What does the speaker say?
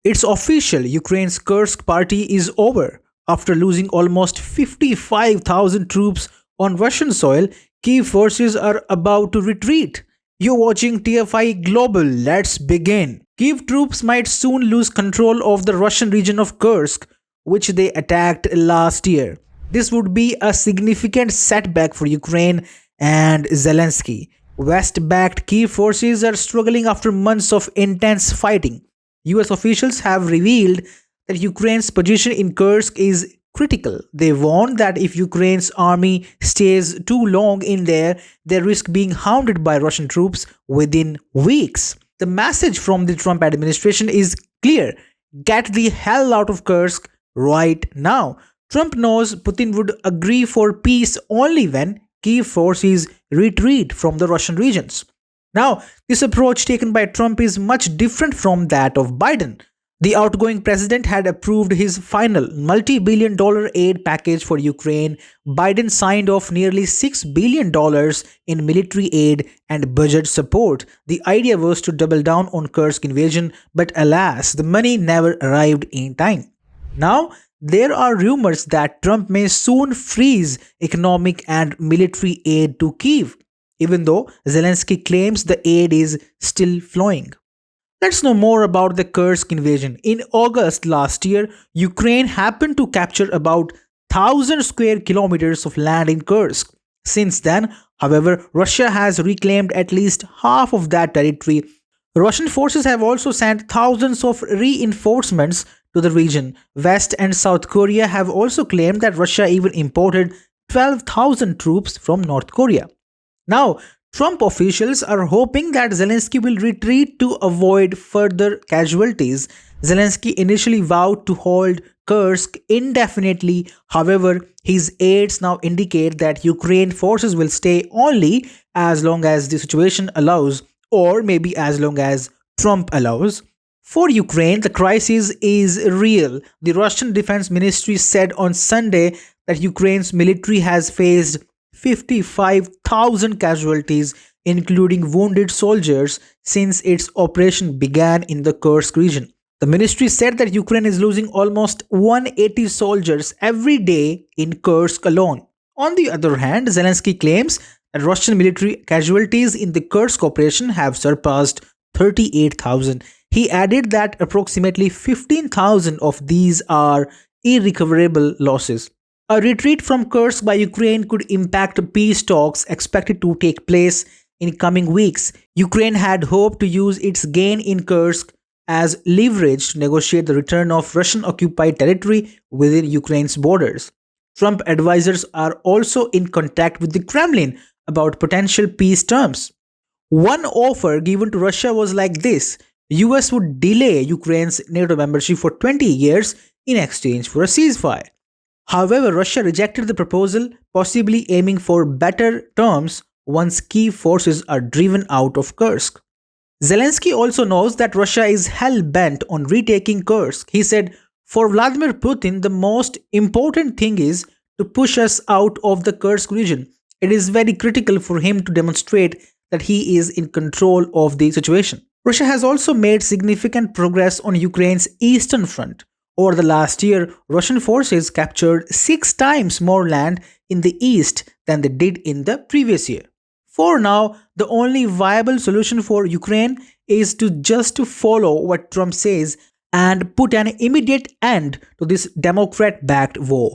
It's official, Ukraine's Kursk party is over. After losing almost 55,000 troops on Russian soil, Kiev forces are about to retreat. You're watching TFI Global. Let's begin. Kiev troops might soon lose control of the Russian region of Kursk, which they attacked last year. This would be a significant setback for Ukraine and Zelensky. West backed Kiev forces are struggling after months of intense fighting. US officials have revealed that Ukraine's position in Kursk is critical. They warn that if Ukraine's army stays too long in there, they risk being hounded by Russian troops within weeks. The message from the Trump administration is clear: get the hell out of Kursk right now. Trump knows Putin would agree for peace only when Kiev forces retreat from the Russian regions. Now, this approach taken by Trump is much different from that of Biden. The outgoing president had approved his final multi-billion dollar aid package for Ukraine. Biden signed off nearly $6 billion in military aid and budget support. The idea was to double down on Kursk invasion, but alas, the money never arrived in time. Now, there are rumors that Trump may soon freeze economic and military aid to Kiev, even though Zelensky claims the aid is still flowing. Let's know more about the Kursk invasion. In August last year, Ukraine happened to capture about 1,000 square kilometers of land in Kursk. Since then, however, Russia has reclaimed at least half of that territory. Russian forces have also sent thousands of reinforcements to the region. West and South Korea have also claimed that Russia even imported 12,000 troops from North Korea. Now, Trump officials are hoping that Zelensky will retreat to avoid further casualties. Zelensky initially vowed to hold Kursk indefinitely. However, his aides now indicate that Ukraine forces will stay only as long as the situation allows, or maybe as long as Trump allows. For Ukraine, the crisis is real. The Russian Defense Ministry said on Sunday that Ukraine's military has faced 55,000 casualties, including wounded soldiers, since its operation began in the Kursk region. The ministry said that Ukraine is losing almost 180 soldiers every day in Kursk alone. On the other hand, Zelensky claims that Russian military casualties in the Kursk operation have surpassed 38,000. He added that approximately 15,000 of these are irrecoverable losses. A retreat from Kursk by Ukraine could impact peace talks expected to take place in coming weeks. Ukraine had hoped to use its gain in Kursk as leverage to negotiate the return of Russian-occupied territory within Ukraine's borders. Trump advisors are also in contact with the Kremlin about potential peace terms. One offer given to Russia was like this: US would delay Ukraine's NATO membership for 20 years in exchange for a ceasefire. However, Russia rejected the proposal, possibly aiming for better terms once key forces are driven out of Kursk. Zelensky also knows that Russia is hell-bent on retaking Kursk. He said, "For Vladimir Putin, the most important thing is to push us out of the Kursk region. It is very critical for him to demonstrate that he is in control of the situation." Russia has also made significant progress on Ukraine's eastern front. Over the last year, Russian forces captured 6 times more land in the east than they did in the previous year. For now, the only viable solution for Ukraine is to just follow what Trump says and put an immediate end to this Democrat-backed war.